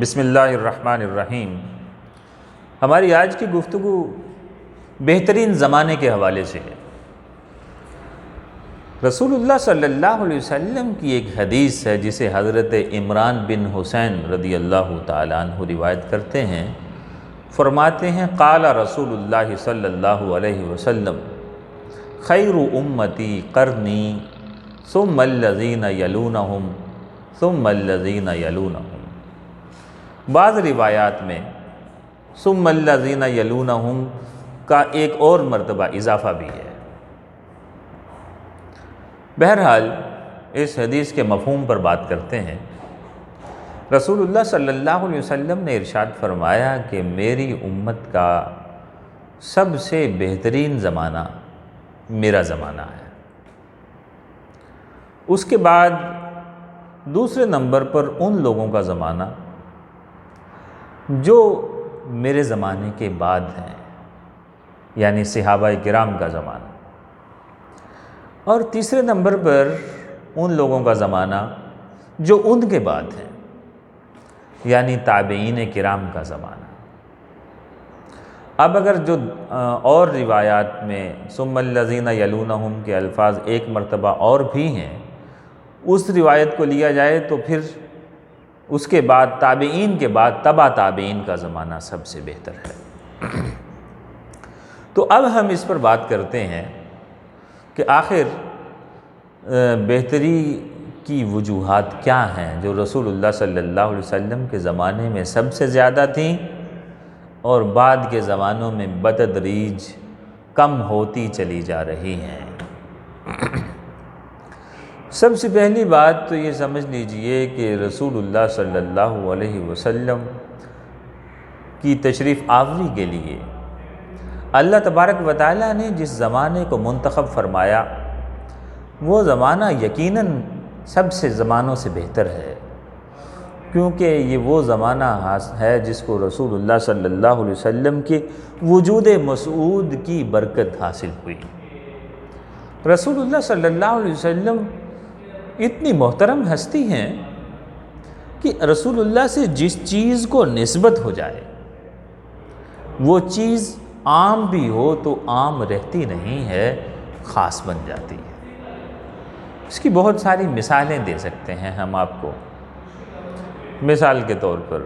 بسم اللہ الرحمن الرحیم۔ ہماری آج کی گفتگو بہترین زمانے کے حوالے سے ہے۔ رسول اللہ صلی اللہ علیہ وسلم کی ایک حدیث ہے جسے حضرت عمران بن حسین رضی اللہ تعالیٰ عنہ روایت کرتے ہیں۔ فرماتے ہیں قال رسول اللہ صلی اللہ علیہ وسلم خیر امتی قرنی ثم الذین یلونہم ثم الذین یلونہم۔ بعض روایات میں ثم الذین یلونہم کا ایک اور مرتبہ اضافہ بھی ہے۔ بہرحال اس حدیث کے مفہوم پر بات کرتے ہیں۔ رسول اللہ صلی اللہ علیہ وسلم نے ارشاد فرمایا کہ میری امت کا سب سے بہترین زمانہ میرا زمانہ ہے۔ اس کے بعد دوسرے نمبر پر ان لوگوں کا زمانہ جو میرے زمانے کے بعد ہیں، یعنی صحابہ کرام کا زمانہ، اور تیسرے نمبر پر ان لوگوں کا زمانہ جو ان کے بعد ہیں، یعنی تابعین کرام کا زمانہ۔ اب اگر جو اور روایات میں ثم الذین یلونہم کے الفاظ ایک مرتبہ اور بھی ہیں، اس روایت کو لیا جائے تو پھر اس کے بعد تابعین کے بعد تبع تابعین کا زمانہ سب سے بہتر ہے۔ تو اب ہم اس پر بات کرتے ہیں کہ آخر بہتری کی وجوہات کیا ہیں جو رسول اللہ صلی اللہ علیہ وسلم کے زمانے میں سب سے زیادہ تھیں اور بعد کے زمانوں میں بتدریج کم ہوتی چلی جا رہی ہیں۔ سب سے پہلی بات تو یہ سمجھ لیجئے کہ رسول اللہ صلی اللہ علیہ وسلم کی تشریف آوری کے لیے اللہ تبارک و تعالیٰ نے جس زمانے کو منتخب فرمایا وہ زمانہ یقیناً سب سے زمانوں سے بہتر ہے، کیونکہ یہ وہ زمانہ ہے جس کو رسول اللہ صلی اللہ علیہ وسلم کے وجود مسعود کی برکت حاصل ہوئی۔ رسول اللہ صلی اللہ علیہ وسلم اتنی محترم ہستی ہیں کہ رسول اللہ سے جس چیز کو نسبت ہو جائے وہ چیز عام بھی ہو تو عام رہتی نہیں ہے، خاص بن جاتی ہے۔ اس کی بہت ساری مثالیں دے سکتے ہیں ہم آپ کو۔ مثال کے طور پر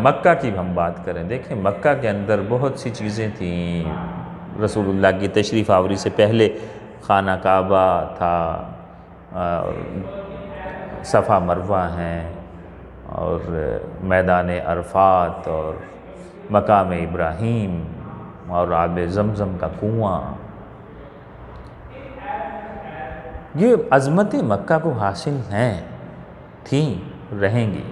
مکہ کی ہم بات کریں، دیکھیں مکہ کے اندر بہت سی چیزیں تھیں۔ رسول اللہ کی تشریف آوری سے پہلے خانہ کعبہ تھا، صفا مروہ ہیں، اور میدان عرفات اور مقام ابراہیم اور آب زمزم کا کنواں۔ یہ عظمتیں مکہ کو حاصل ہیں، تھیں، رہیں گی،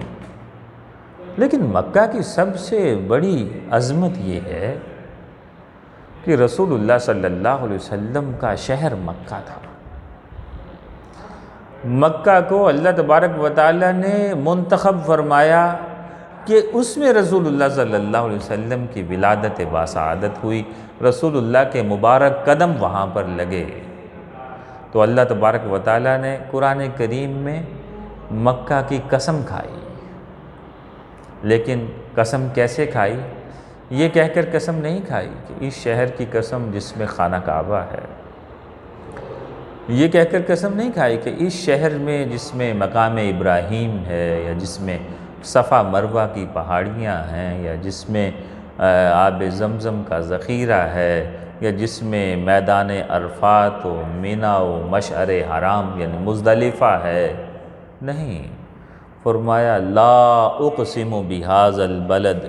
لیکن مکہ کی سب سے بڑی عظمت یہ ہے کہ رسول اللہ صلی اللہ علیہ وسلم کا شہر مکہ تھا۔ مکہ کو اللہ تبارک و تعالیٰ نے منتخب فرمایا کہ اس میں رسول اللہ صلی اللہ علیہ وسلم کی ولادت باسعادت ہوئی، رسول اللہ کے مبارک قدم وہاں پر لگے۔ تو اللہ تبارک و تعالیٰ نے قرآن کریم میں مکہ کی قسم کھائی، لیکن قسم کیسے کھائی؟ یہ کہہ کر قسم نہیں کھائی کہ اس شہر کی قسم جس میں خانہ کعبہ ہے، یہ کہہ کر قسم نہیں کھائی کہ اس شہر میں جس میں مقام ابراہیم ہے، یا جس میں صفا مروہ کی پہاڑیاں ہیں، یا جس میں آب زمزم کا ذخیرہ ہے، یا جس میں میدان عرفات و مینا و مشعر حرام یعنی مزدلفہ ہے۔ نہیں، فرمایا لا اقسم بہذا البلد،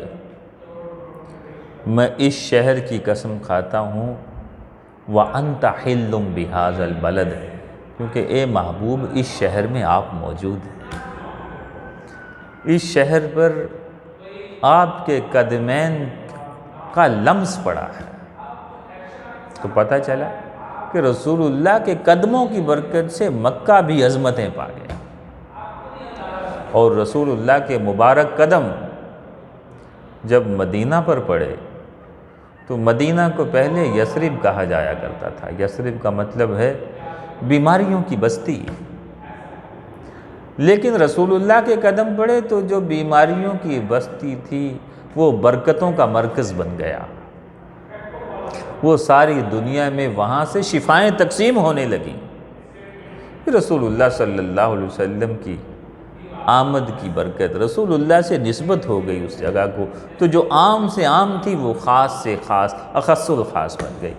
میں اس شہر کی قسم کھاتا ہوں وَأَنْتَ حِلٌّ بِهَذَا الْبَلَدِ، کیونکہ اے محبوب اس شہر میں آپ موجود ہیں، اس شہر پر آپ کے قدمین کا لمس پڑا ہے۔ تو پتہ چلا کہ رسول اللہ کے قدموں کی برکت سے مکہ بھی عظمتیں پا گیا، اور رسول اللہ کے مبارک قدم جب مدینہ پر پڑے تو مدینہ کو پہلے یثرب کہا جایا کرتا تھا۔ یثرب کا مطلب ہے بیماریوں کی بستی، لیکن رسول اللہ کے قدم پڑے تو جو بیماریوں کی بستی تھی وہ برکتوں کا مرکز بن گیا، وہ ساری دنیا میں وہاں سے شفائیں تقسیم ہونے لگیں۔ رسول اللہ صلی اللہ علیہ وسلم کی آمد کی برکت، رسول اللہ سے نسبت ہو گئی اس جگہ کو، تو جو عام سے عام تھی وہ خاص سے خاص، اخص الخاص بن گئی۔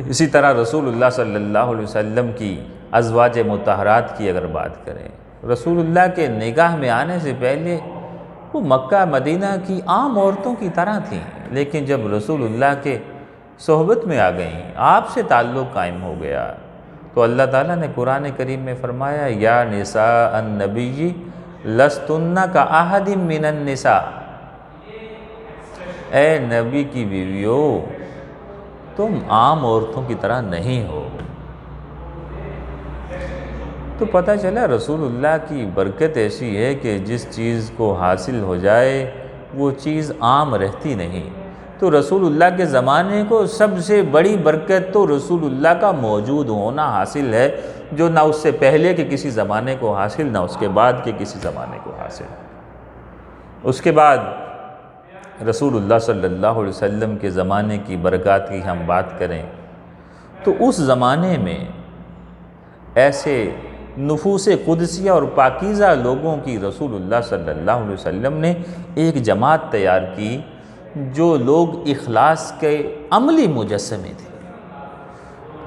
اسی طرح رسول اللہ صلی اللہ علیہ وسلم کی ازواج مطہرات کی اگر بات کریں، رسول اللہ کے نگاہ میں آنے سے پہلے وہ مکہ مدینہ کی عام عورتوں کی طرح تھیں، لیکن جب رسول اللہ کے صحبت میں آ گئیں، آپ سے تعلق قائم ہو گیا، تو اللہ تعالیٰ نے قرآن کریم میں فرمایا یا نساء النبی لستن کاحد من النساء، اے نبی کی بیویوں تم عام عورتوں کی طرح نہیں ہو۔ تو پتہ چلا رسول اللہ کی برکت ایسی ہے کہ جس چیز کو حاصل ہو جائے وہ چیز عام رہتی نہیں۔ تو رسول اللہ کے زمانے کو سب سے بڑی برکت تو رسول اللہ کا موجود ہونا حاصل ہے، جو نہ اس سے پہلے کے کسی زمانے کو حاصل، نہ اس کے بعد کے کسی زمانے کو حاصل۔ اس کے بعد رسول اللہ صلی اللہ علیہ وسلم کے زمانے کی برکات کی ہم بات کریں تو اس زمانے میں ایسے نفوس قدسیہ اور پاکیزہ لوگوں کی رسول اللہ صلی اللہ علیہ وسلم نے ایک جماعت تیار کی، جو لوگ اخلاص کے عملی مجسمے تھے،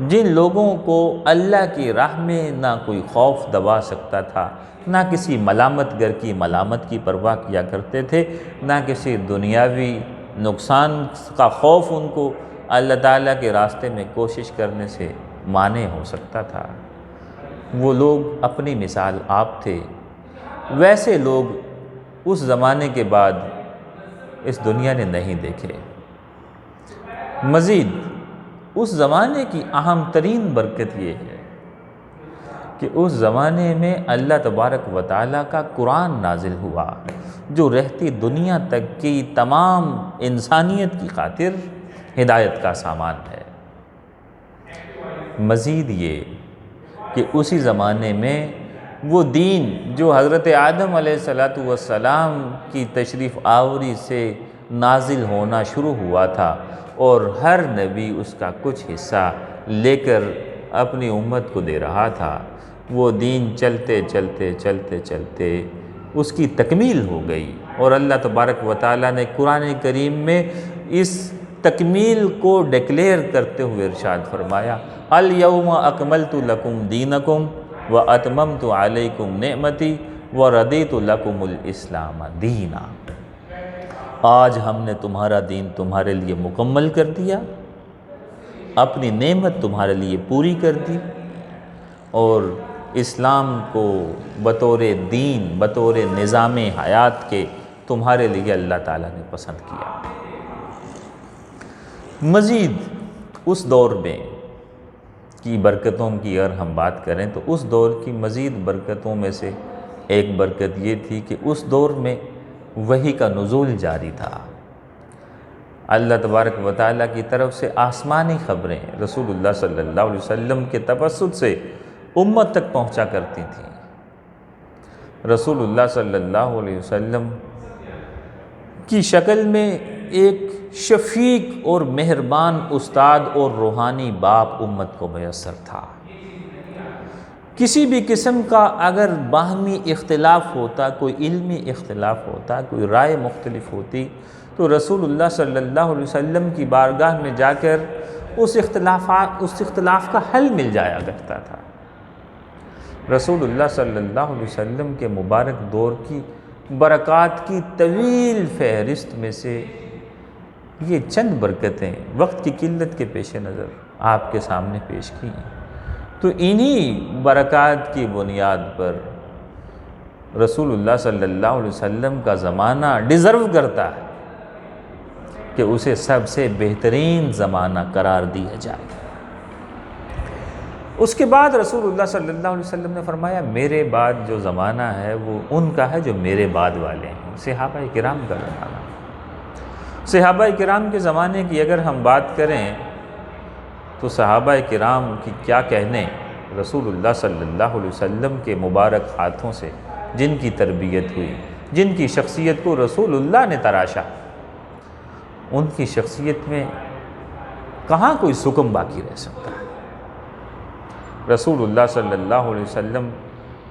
جن لوگوں کو اللہ کی راہ میں نہ کوئی خوف دبا سکتا تھا، نہ کسی ملامت گر کی ملامت کی پرواہ کیا کرتے تھے، نہ کسی دنیاوی نقصان کا خوف ان کو اللہ تعالیٰ کے راستے میں کوشش کرنے سے مانع ہو سکتا تھا۔ وہ لوگ اپنی مثال آپ تھے۔ ویسے لوگ اس زمانے کے بعد اس دنیا نے نہیں دیکھے۔ مزید اس زمانے کی اہم ترین برکت یہ ہے کہ اس زمانے میں اللہ تبارک و تعالیٰ کا قرآن نازل ہوا، جو رہتی دنیا تک کی تمام انسانیت کی خاطر ہدایت کا سامان ہے۔ مزید یہ کہ اسی زمانے میں وہ دین جو حضرت آدم علیہ السلام کی تشریف آوری سے نازل ہونا شروع ہوا تھا، اور ہر نبی اس کا کچھ حصہ لے کر اپنی امت کو دے رہا تھا، وہ دین چلتے چلتے چلتے چلتے اس کی تکمیل ہو گئی، اور اللہ تبارک و تعالیٰ نے قرآن کریم میں اس تکمیل کو ڈکلیئر کرتے ہوئے ارشاد فرمایا الیوم اکملت لکم دینکم واتممت علیکم نعمتی ورضیت لکم الاسلام دینا۔ آج ہم نے تمہارا دین تمہارے لیے مکمل کر دیا، اپنی نعمت تمہارے لیے پوری کر دی، اور اسلام کو بطور دین، بطور نظام حیات کے تمہارے لیے اللہ تعالیٰ نے پسند کیا۔ مزید اس دور میں کی برکتوں کی اگر ہم بات کریں تو اس دور کی مزید برکتوں میں سے ایک برکت یہ تھی کہ اس دور میں وحی کا نزول جاری تھا۔ اللہ تبارک و تعالیٰ کی طرف سے آسمانی خبریں رسول اللہ صلی اللہ علیہ وسلم کے توسط سے امت تک پہنچا کرتی تھیں۔ رسول اللہ صلی اللہ علیہ وسلم کی شکل میں ایک شفیق اور مہربان استاد اور روحانی باپ امت کو میسر تھا۔ کسی بھی قسم کا اگر باہمی اختلاف ہوتا، کوئی علمی اختلاف ہوتا، کوئی رائے مختلف ہوتی، تو رسول اللہ صلی اللہ علیہ وسلم کی بارگاہ میں جا کر اس اختلاف کا حل مل جایا کرتا تھا۔ رسول اللہ صلی اللہ علیہ وسلم کے مبارک دور کی برکات کی طویل فہرست میں سے یہ چند برکتیں وقت کی قلت کے پیش نظر آپ کے سامنے پیش کی ہیں۔ تو انہی برکات کی بنیاد پر رسول اللہ صلی اللہ علیہ وسلم کا زمانہ ڈیزرو کرتا ہے کہ اسے سب سے بہترین زمانہ قرار دیا جائے۔ اس کے بعد رسول اللہ صلی اللہ علیہ وسلم نے فرمایا میرے بعد جو زمانہ ہے وہ ان کا ہے جو میرے بعد والے ہیں، صحابہ کرام کا زمانہ۔ صحابہ کرام کے زمانے کی اگر ہم بات کریں تو صحابہ کرام کی کیا کہنے، رسول اللہ صلی اللہ علیہ وسلم کے مبارک ہاتھوں سے جن کی تربیت ہوئی، جن کی شخصیت کو رسول اللہ نے تراشا، ان کی شخصیت میں کہاں کوئی سکم باقی رہ سکتا ہے؟ رسول اللہ صلی اللہ علیہ وسلم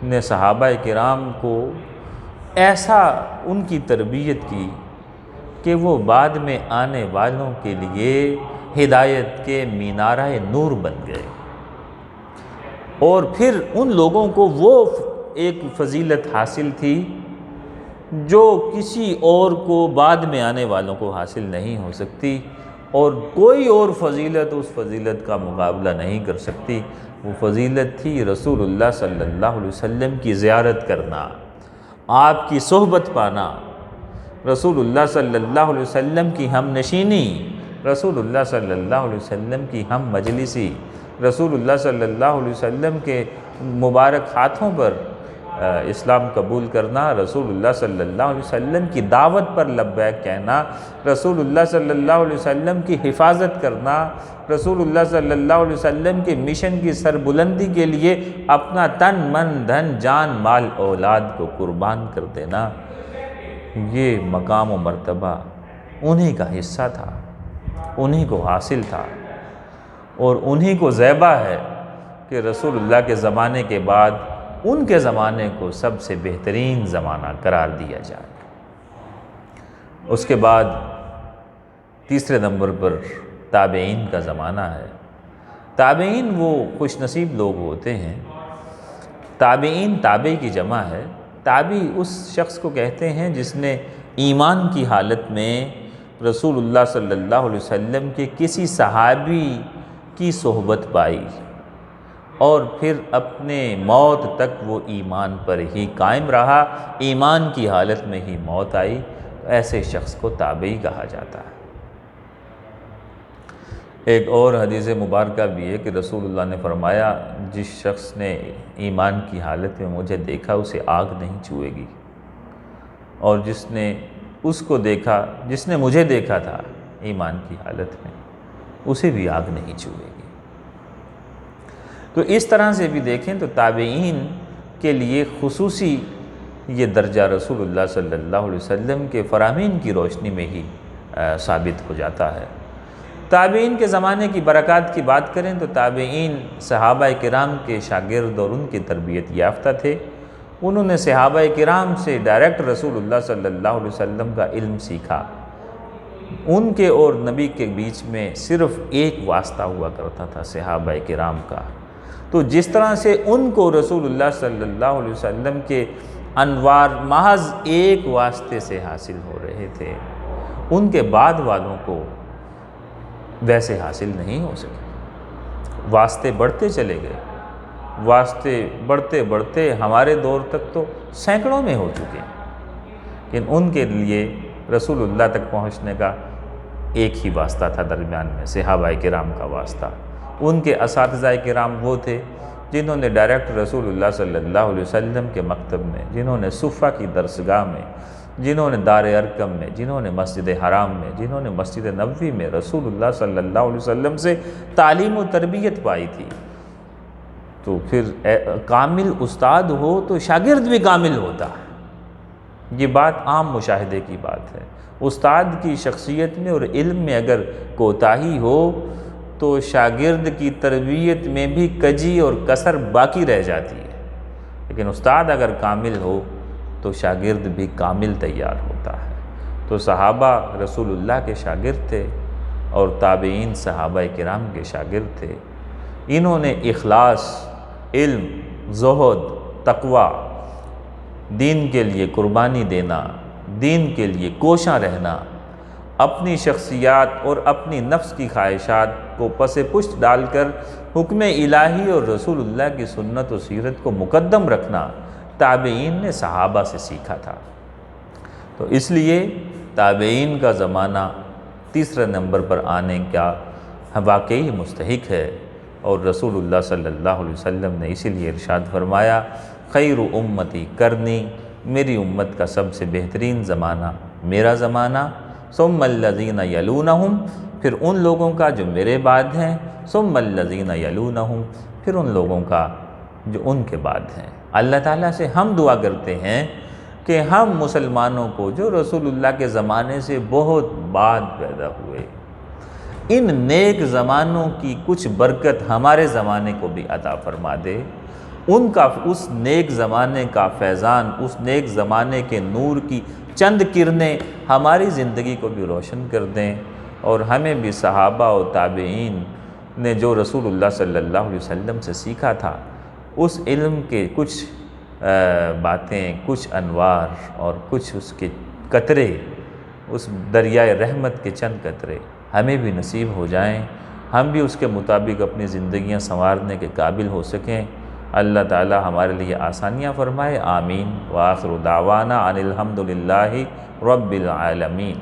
نے صحابہ کرام کو ایسا ان کی تربیت کی کہ وہ بعد میں آنے والوں کے لیے ہدایت کے مینارہ نور بن گئے، اور پھر ان لوگوں کو وہ ایک فضیلت حاصل تھی جو کسی اور کو بعد میں آنے والوں کو حاصل نہیں ہو سکتی، اور کوئی اور فضیلت اس فضیلت کا مقابلہ نہیں کر سکتی۔ وہ فضیلت تھی رسول اللہ صلی اللہ علیہ وسلم کی زیارت کرنا، آپ کی صحبت پانا، رسول اللہ صلی اللہ علیہ وسلم کی ہم نشینی، رسول اللہ صلی اللہ علیہ وسلم کی ہم مجلسی، رسول اللہ صلی اللہ علیہ وسلم کے مبارک ہاتھوں پر اسلام قبول کرنا، رسول اللہ صلی اللہ علیہ وسلم کی دعوت پر لبیک کہنا، رسول اللہ صلی اللہ علیہ وسلم کی حفاظت کرنا، رسول اللہ صلی اللہ علیہ وسلم کے مشن کی سربلندی کے لیے اپنا تن من دھن جان مال اولاد کو قربان کر دینا، یہ مقام و مرتبہ انہی کا حصہ تھا، انہی کو حاصل تھا، اور انہی کو زیبا ہے کہ رسول اللہ کے زمانے کے بعد ان کے زمانے کو سب سے بہترین زمانہ قرار دیا جائے۔ اس کے بعد تیسرے نمبر پر تابعین کا زمانہ ہے۔ تابعین وہ خوش نصیب لوگ ہوتے ہیں، تابعین تابع کی جمع ہے۔ تابع اس شخص کو کہتے ہیں جس نے ایمان کی حالت میں رسول اللہ صلی اللہ علیہ وسلم کے کسی صحابی کی صحبت پائی اور پھر اپنے موت تک وہ ایمان پر ہی قائم رہا، ایمان کی حالت میں ہی موت آئی، تو ایسے شخص کو تابعی کہا جاتا ہے۔ ایک اور حدیث مبارکہ بھی ہے کہ رسول اللہ نے فرمایا، جس شخص نے ایمان کی حالت میں مجھے دیکھا اسے آگ نہیں چھوئے گی، اور جس نے اس کو دیکھا جس نے مجھے دیکھا تھا ایمان کی حالت میں اسے بھی آگ نہیں چھوئے گی۔ تو اس طرح سے بھی دیکھیں تو تابعین کے لیے خصوصی یہ درجہ رسول اللہ صلی اللہ علیہ وسلم کے فرامین کی روشنی میں ہی ثابت ہو جاتا ہے۔ تابعین کے زمانے کی برکات کی بات کریں تو تابعین صحابہ کرام کے شاگرد اور ان کی تربیت یافتہ تھے۔ انہوں نے صحابہ کرام سے ڈائریکٹ رسول اللہ صلی اللہ علیہ وسلم کا علم سیکھا۔ ان کے اور نبی کے بیچ میں صرف ایک واسطہ ہوا کرتا تھا صحابہ کرام کا، تو جس طرح سے ان کو رسول اللہ صلی اللہ علیہ وسلم کے انوار محض ایک واسطے سے حاصل ہو رہے تھے، ان کے بعد والوں کو ویسے حاصل نہیں ہو سکے۔ واسطے بڑھتے چلے گئے، واسطے بڑھتے بڑھتے ہمارے دور تک تو سینکڑوں میں ہو چکے ہیں، لیکن ان کے لیے رسول اللہ تک پہنچنے کا ایک ہی واسطہ تھا درمیان میں، صحابہ کرام کا واسطہ۔ ان کے اساتذہ کرام وہ تھے جنہوں نے ڈائریکٹ رسول اللہ صلی اللہ علیہ وسلم کے مکتب میں، جنہوں نے صفہ کی درسگاہ میں، جنہوں نے دار ارقم میں، جنہوں نے مسجد حرام میں، جنہوں نے مسجد نبوی میں رسول اللہ صلی اللہ علیہ وسلم سے تعلیم و تربیت پائی تھی۔ تو پھر کامل استاد ہو تو شاگرد بھی کامل ہوتا ہے، یہ بات عام مشاہدے کی بات ہے۔ استاد کی شخصیت میں اور علم میں اگر کوتاہی ہو تو شاگرد کی تربیت میں بھی کجی اور کسر باقی رہ جاتی ہے، لیکن استاد اگر کامل ہو تو شاگرد بھی کامل تیار ہوتا ہے۔ تو صحابہ رسول اللہ کے شاگرد تھے اور تابعین صحابہ کرام کے شاگرد تھے۔ انہوں نے اخلاص، علم، زہد، تقوی، دین کے لیے قربانی دینا، دین کے لیے کوشاں رہنا، اپنی شخصیات اور اپنی نفس کی خواہشات کو پس پشت ڈال کر حکم الہی اور رسول اللہ کی سنت و سیرت کو مقدم رکھنا تابعین نے صحابہ سے سیکھا تھا۔ تو اس لیے تابعین کا زمانہ تیسرے نمبر پر آنے کا واقعی مستحق ہے، اور رسول اللہ صلی اللہ علیہ وسلم نے اسی لیے ارشاد فرمایا، خیر امتی کرنی، میری امت کا سب سے بہترین زمانہ میرا زمانہ، ثم الذین یلونہم، پھر ان لوگوں کا جو میرے بعد ہیں، ثم الذین یلونہم، پھر ان لوگوں کا جو ان کے بعد ہیں۔ اللہ تعالیٰ سے ہم دعا کرتے ہیں کہ ہم مسلمانوں کو جو رسول اللہ کے زمانے سے بہت بعد پیدا ہوئے، ان نیک زمانوں کی کچھ برکت ہمارے زمانے کو بھی عطا فرما دے، ان کا اس نیک زمانے کا فیضان، اس نیک زمانے کے نور کی چند کرنیں ہماری زندگی کو بھی روشن کر دیں، اور ہمیں بھی صحابہ و تابعین نے جو رسول اللہ صلی اللہ علیہ وسلم سے سیکھا تھا اس علم کے کچھ باتیں، کچھ انوار اور کچھ اس کے قطرے، اس دریائے رحمت کے چند قطرے ہمیں بھی نصیب ہو جائیں، ہم بھی اس کے مطابق اپنی زندگیاں سنوارنے کے قابل ہو سکیں۔ اللہ تعالی ہمارے لیے آسانیاں فرمائے، آمین۔ وآخر دعوانا ان الحمد للہ رب العالمین۔